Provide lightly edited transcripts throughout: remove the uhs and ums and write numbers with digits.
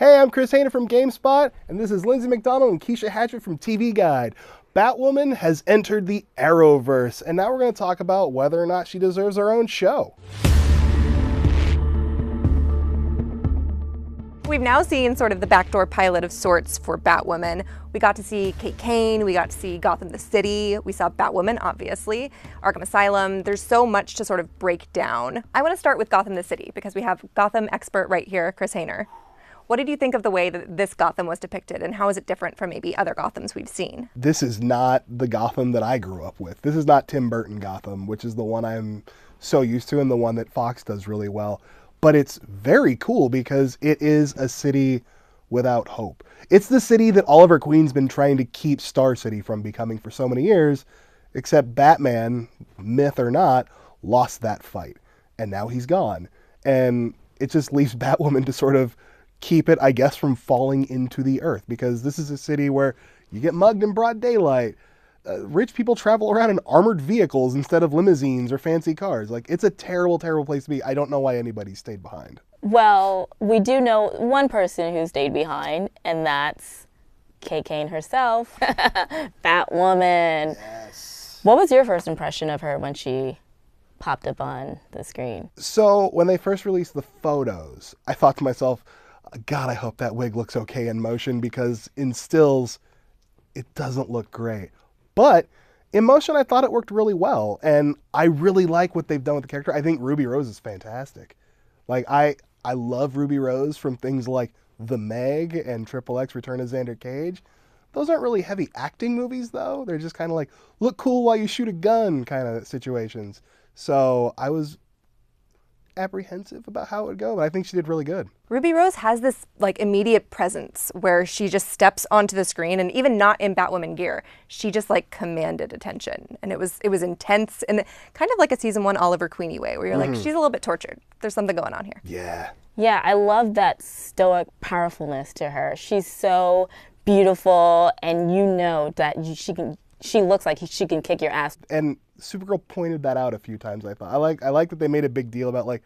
Hey, I'm Chris Hayner from GameSpot, and this is Lindsay McDonald and Keisha Hatchett from TV Guide. Batwoman has entered the Arrowverse, and now we're going to talk about whether or not she deserves her own show. We've now seen sort of the backdoor pilot of sorts for Batwoman. We got to see Kate Kane, we got to see Gotham the City, we saw Batwoman, obviously, Arkham Asylum. There's so much to sort of break down. I want to start with Gotham the City because we have Gotham expert right here, Chris Hayner. What did you think of the way that this Gotham was depicted, and how is it different from maybe other Gothams we've seen? This is not the Gotham that I grew up with. This is not Tim Burton Gotham, which is the one I'm so used to and the one that Fox does really well. But it's very cool because it is a city without hope. It's the city that Oliver Queen's been trying to keep Star City from becoming for so many years, except Batman, myth or not, lost that fight. And now he's gone. And it just leaves Batwoman to sort of keep it, I guess, from falling into the earth, because this is a city where you get mugged in broad daylight. Rich people travel around in armored vehicles instead of limousines or fancy cars. Like, it's a terrible, terrible place to be. I don't know why anybody stayed behind. Well, we do know one person who stayed behind, and that's Kate Kane herself, Batwoman. Yes. What was your first impression of her when she popped up on the screen? So when they first released the photos, I thought to myself, God, I hope that wig looks okay in motion, because in stills, it doesn't look great. But in motion, I thought it worked really well. And I really like what they've done with the character. I think Ruby Rose is fantastic. Like, I love Ruby Rose from things like The Meg and Triple X Return of Xander Cage. Those aren't really heavy acting movies, though. They're just kind of like, look cool while you shoot a gun kind of situations. So I was apprehensive about how it would go, but I think she did really good. Ruby Rose has this like immediate presence where she just steps onto the screen, and even not in Batwoman gear, she just like commanded attention, and it was intense, and kind of like a season 1 Oliver Queenie way, where you're like, she's a little bit tortured. There's something going on here. Yeah, I love that stoic powerfulness to her. She's so beautiful, and you know that she looks like she can kick your ass. And Supergirl pointed that out a few times, I thought. I like that they made a big deal about, like,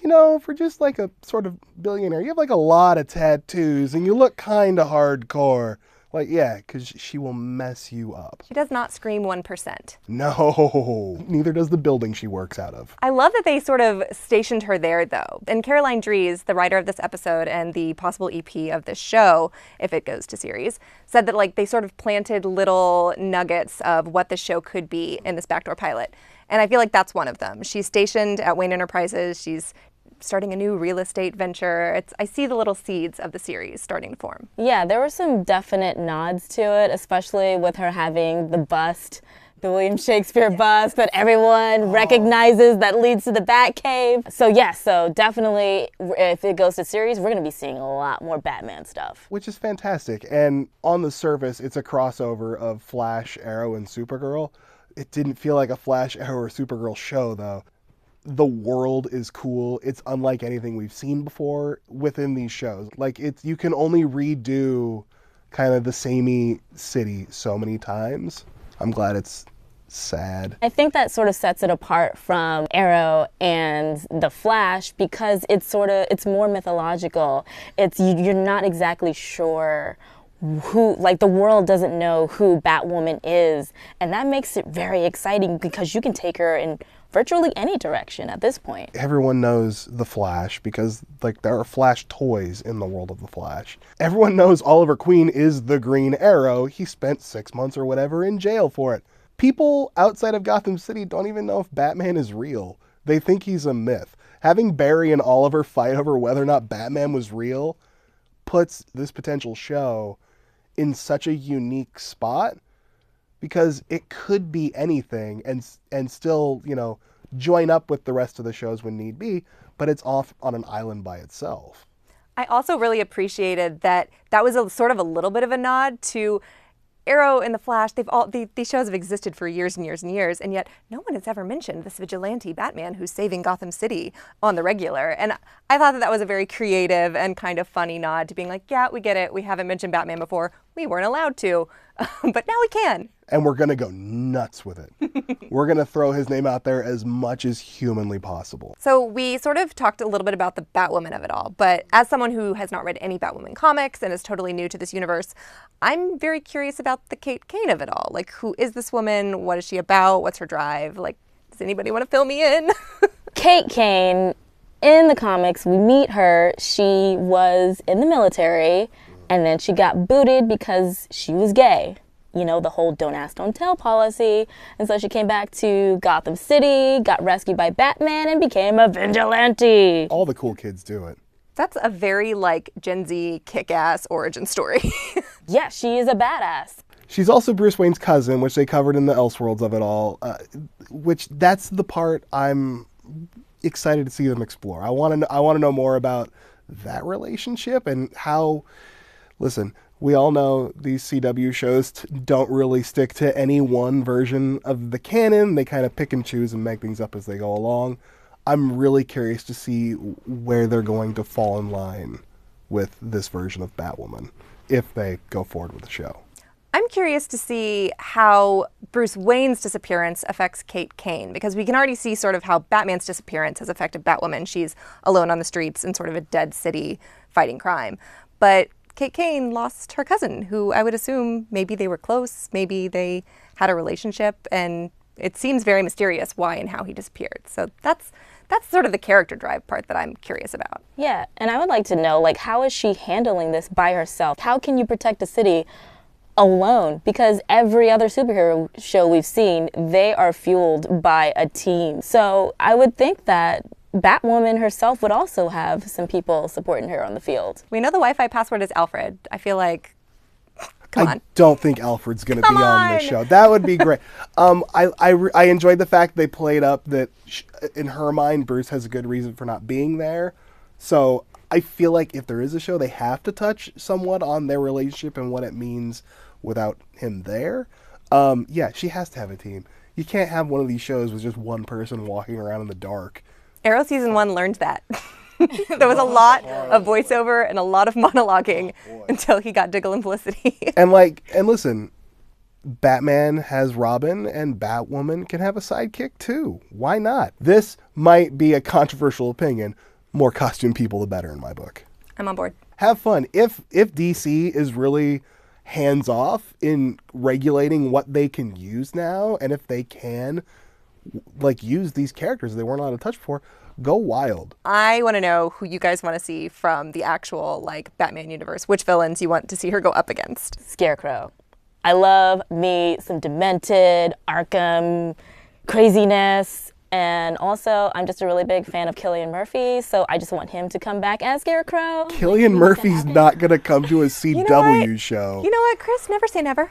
you know, for just like a sort of billionaire, you have like a lot of tattoos and you look kind of hardcore. Like, yeah, because she will mess you up. She does not scream 1%. No, neither does the building she works out of. I love that they sort of stationed her there, though. And Caroline Dries, the writer of this episode and the possible EP of this show, if it goes to series, said that like they sort of planted little nuggets of what the show could be in this backdoor pilot. And I feel like that's one of them. She's stationed at Wayne Enterprises. She's starting a new real estate venture. I see the little seeds of the series starting to form. Yeah, there were some definite nods to it, especially with her having the bust, the William Shakespeare bust that everyone recognizes that leads to the Batcave. So yes, so definitely if it goes to series, we're going to be seeing a lot more Batman stuff. Which is fantastic. And on the surface, it's a crossover of Flash, Arrow, and Supergirl. It didn't feel like a Flash, Arrow, or Supergirl show, though. The world is cool. It's unlike anything we've seen before within these shows. Like, you can only redo kind of the samey city so many times. I'm glad it's sad. I think that sort of sets it apart from Arrow and The Flash because it's more mythological. You're not exactly sure who, like, the world doesn't know who Batwoman is, and that makes it very exciting because you can take her in virtually any direction at this point. Everyone knows the Flash because, like, there are Flash toys in the world of the Flash. Everyone knows Oliver Queen is the Green Arrow. He spent 6 months or whatever in jail for it. People outside of Gotham City don't even know if Batman is real. They think he's a myth. Having Barry and Oliver fight over whether or not Batman was real puts this potential show in such a unique spot, because it could be anything and still, you know, join up with the rest of the shows when need be, but it's off on an island by itself. I also really appreciated that was sort of a little bit of a nod to Arrow and The Flash. These shows have existed for years and years and years, and yet no one has ever mentioned this vigilante Batman who's saving Gotham City on the regular. And I thought that was a very creative and kind of funny nod to being like, yeah, we get it. We haven't mentioned Batman before. we weren't allowed to, but now we can. And we're going to go nuts with it. We're going to throw his name out there as much as humanly possible. So we sort of talked a little bit about the Batwoman of it all, but as someone who has not read any Batwoman comics and is totally new to this universe, I'm very curious about the Kate Kane of it all. Like, who is this woman? What is she about? What's her drive? Like, does anybody want to fill me in? Kate Kane, in the comics, we meet her. She was in the military, and then she got booted because she was gay. You know, the whole don't ask, don't tell policy. And so she came back to Gotham City, got rescued by Batman, and became a vigilante. All the cool kids do it. That's a very, like, Gen Z kick-ass origin story. Yeah, she is a badass. She's also Bruce Wayne's cousin, which they covered in the Elseworlds of it all, which that's the part I'm excited to see them explore. I want to know more about that relationship and how, listen, we all know these CW shows don't really stick to any one version of the canon. They kind of pick and choose and make things up as they go along. I'm really curious to see where they're going to fall in line with this version of Batwoman if they go forward with the show. I'm curious to see how Bruce Wayne's disappearance affects Kate Kane, because we can already see sort of how Batman's disappearance has affected Batwoman. She's alone on the streets in sort of a dead city fighting crime. But Kate Kane lost her cousin, who I would assume maybe they were close, maybe they had a relationship, and it seems very mysterious why and how he disappeared. So that's sort of the character drive part that I'm curious about. Yeah, and I would like to know, like, how is she handling this by herself? How can you protect a city alone? Because every other superhero show we've seen, they are fueled by a team. So I would think that Batwoman herself would also have some people supporting her on the field. We know the Wi-Fi password is Alfred. I feel like, come on. I don't think Alfred's going to be on this show. That would be great. I enjoyed the fact they played up that in her mind, Bruce has a good reason for not being there. So I feel like if there is a show, they have to touch somewhat on their relationship and what it means without him there. Yeah, she has to have a team. You can't have one of these shows with just one person walking around in the dark. Arrow Season 1 learned that. There was a lot of voiceover and a lot of monologuing until he got Diggle and Felicity. And listen, Batman has Robin and Batwoman can have a sidekick too. Why not? This might be a controversial opinion. More costume people, the better in my book. I'm on board. Have fun. If DC is really hands off in regulating what they can use now, and if they can use these characters they weren't allowed to touch before, go wild. I want to know who you guys want to see from the actual Batman universe. Which villains you want to see her go up against? Scarecrow. I love me some demented Arkham craziness. And also, I'm just a really big fan of Cillian Murphy, so I just want him to come back as Scarecrow. Cillian Murphy's not going to come to a CW show. You know what, Chris? Never say never.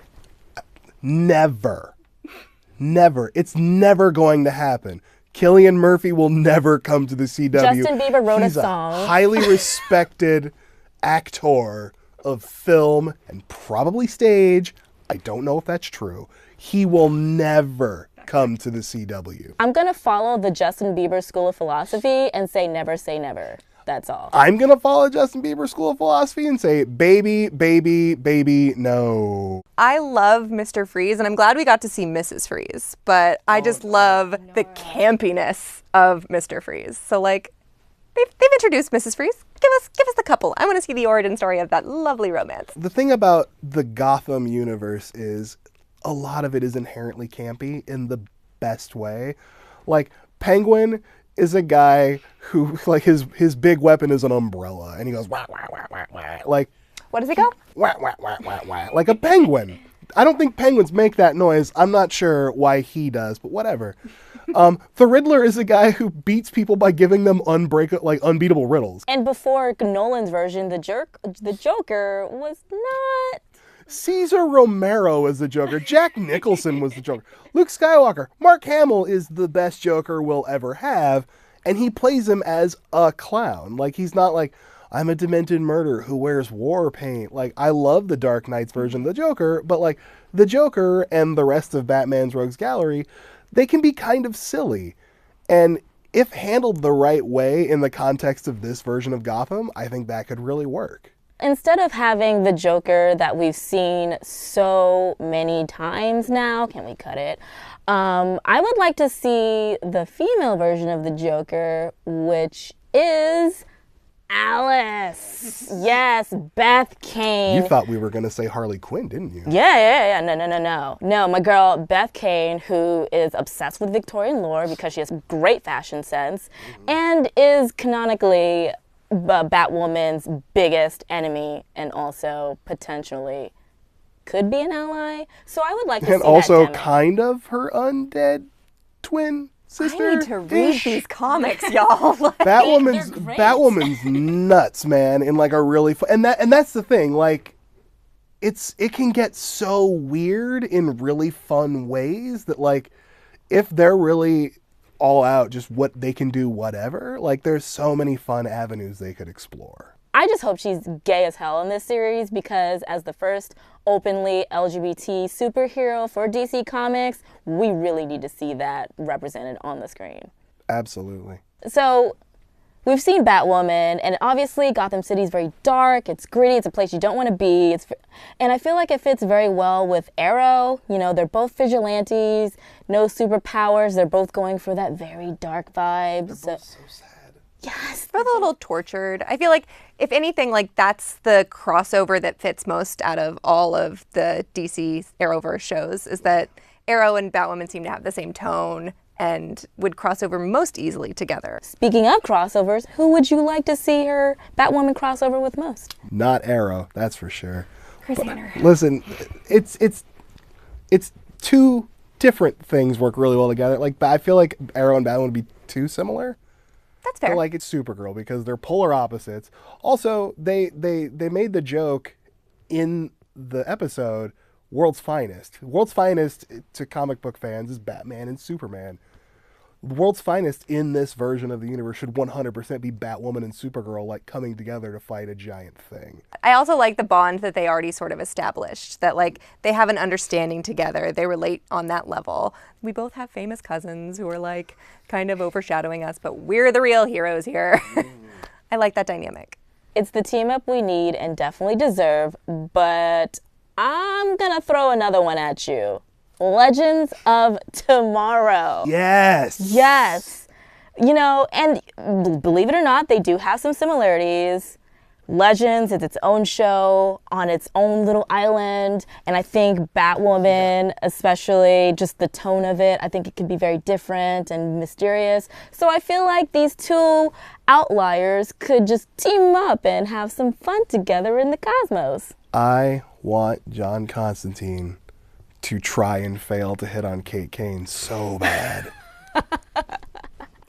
Never. Never. It's never going to happen. Cillian Murphy will never come to the CW. Justin Bieber wrote He's a song. A highly respected actor of film and probably stage. I don't know if that's true. He will never come to the CW. I'm going to follow the Justin Bieber School of Philosophy and say never say never. That's all. I'm going to follow Justin Bieber School of Philosophy and say, baby, baby, baby, no. I love Mr. Freeze, and I'm glad we got to see Mrs. Freeze, but I just love the campiness of Mr. Freeze. So, they've introduced Mrs. Freeze. Give us the couple. I want to see the origin story of that lovely romance. The thing about the Gotham universe is a lot of it is inherently campy in the best way. Penguin is a guy who, his big weapon is an umbrella, and he goes, wah, wah, wah, wah, wah. What does he go? Wah, wah, wah, wah, wah. Like a penguin. I don't think penguins make that noise. I'm not sure why he does, but whatever. The Riddler is a guy who beats people by giving them unbeatable riddles. And before Nolan's version, the Joker was not... Cesar Romero is the Joker. Jack Nicholson was the Joker. Luke Skywalker. Mark Hamill is the best Joker we'll ever have, and he plays him as a clown. He's not I'm a demented murderer who wears war paint. I love the Dark Knight's version of the Joker, but the Joker and the rest of Batman's Rogues Gallery, they can be kind of silly. And if handled the right way in the context of this version of Gotham, I think that could really work. instead of having the Joker that we've seen so many times now, can we cut it? I would like to see the female version of the Joker, which is Alice. Yes, Beth Kane. You thought we were going to say Harley Quinn, didn't you? Yeah. No, my girl Beth Kane, who is obsessed with Victorian lore because she has great fashion sense and is canonically Batwoman's biggest enemy and also potentially could be an ally. So I would like to see that. And also dynamic. kind of her undead twin sister. I need to read these comics, y'all. Like, Batwoman's nuts, man, in like a really fun, and that's the thing, like it can get so weird in really fun ways that, like, if they're really all out just what they can do, whatever, like there's so many fun avenues they could explore. I just hope she's gay as hell in this series because as the first openly LGBT superhero for DC Comics, we really need to see that represented on the screen. Absolutely. So we've seen Batwoman, and obviously Gotham City is very dark, it's gritty, it's a place you don't want to be. And I feel like it fits very well with Arrow. You know, they're both vigilantes, no superpowers, they're both going for that very dark vibe. They're both so sad. Yes. Both a little tortured. I feel like, if anything, like that's the crossover that fits most out of all of the DC Arrowverse shows, is that Arrow and Batwoman seem to have the same tone and would cross over most easily together. Speaking of crossovers, who would you like to see her Batwoman crossover with most? Not Arrow, that's for sure. Chris Hanner. Listen, it's two different things work really well together. Like, I feel like Arrow and Batwoman would be too similar. That's fair. But like, it's Supergirl because they're polar opposites. Also, they made the joke in the episode, World's Finest. World's Finest to comic book fans is Batman and Superman. World's Finest in this version of the universe should 100% be Batwoman and Supergirl, like, coming together to fight a giant thing. I also like the bond that they already sort of established, that like they have an understanding together. They relate on that level. We both have famous cousins who are like kind of overshadowing us, but we're the real heroes here. I like that dynamic. It's the team up we need and definitely deserve, but I'm gonna throw another one at you. Legends of Tomorrow. Yes. Yes. You know, and believe it or not, they do have some similarities. Legends is its own show on its own little island, and I think Batwoman, especially just the tone of it, I think it can be very different and mysterious. So I feel like these two outliers could just team up and have some fun together in the cosmos. I want John Constantine to try and fail to hit on Kate Kane so bad.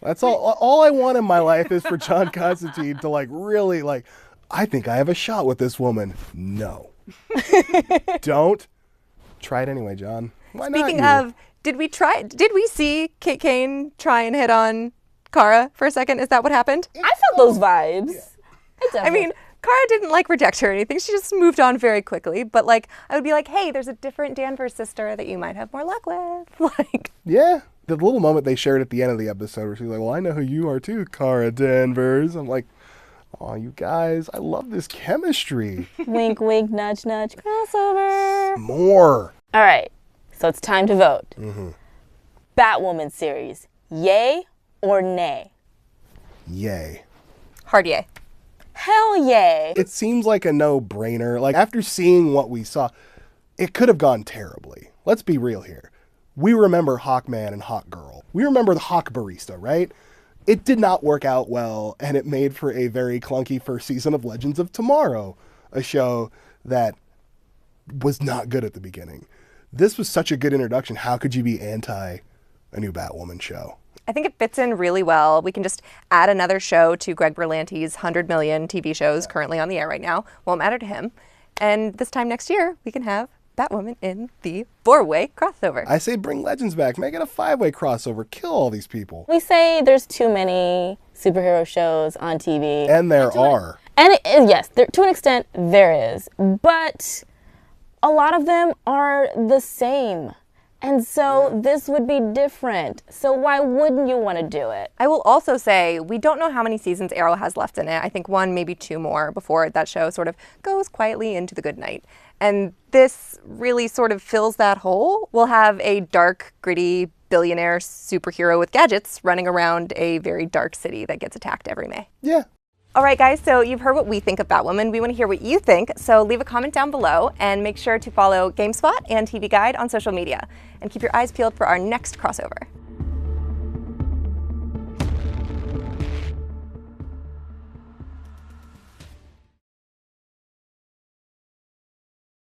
That's all I want in my life is for John Constantine to, like, really, like, I think I have a shot with this woman. No. Don't. Try it anyway, John. Why not? Speaking of, did we see Kate Kane try and hit on Kara for a second? Is that what happened? I felt those vibes. Yeah. I mean, Kara didn't like reject her or anything. She just moved on very quickly. But like, I would be like, hey, there's a different Danvers sister that you might have more luck with. Like, Yeah. The little moment they shared at the end of the episode where she's like, well, I know who you are too, Kara Danvers. I'm like, oh, you guys, I love this chemistry. Wink, wink, nudge, nudge, crossover. More. All right, so it's time to vote. Batwoman series, yay or nay? Yay. hard yay. Hell yay. It seems like a no-brainer. Like, after seeing what we saw, it could have gone terribly. Let's be real here. We remember Hawkman and Hawkgirl. We remember the Hawk Barista, right? It did not work out well, and it made for a very clunky first season of Legends of Tomorrow, a show that was not good at the beginning. This was such a good introduction. How could you be anti a new Batwoman show? I think it fits in really well. We can just add another show to Greg Berlanti's 100 million TV shows currently on the air right now. Won't matter to him. And this time next year, we can have Batwoman in the 4-way crossover. I say bring Legends back. Make it a 5-way crossover. Kill all these people. We say there's too many superhero shows on TV. And there are. And yes, to an extent, there is. But a lot of them are the same. And so this would be different. So why wouldn't you want to do it? I will also say we don't know how many seasons Arrow has left in it. I think 1, maybe 2 more before that show sort of goes quietly into the good night. And this really sort of fills that hole. We'll have a dark, gritty billionaire superhero with gadgets running around a very dark city that gets attacked every May. Yeah. All right, guys, so you've heard what we think of Batwoman. We want to hear what you think, so leave a comment down below and make sure to follow GameSpot and TV Guide on social media. And keep your eyes peeled for our next crossover.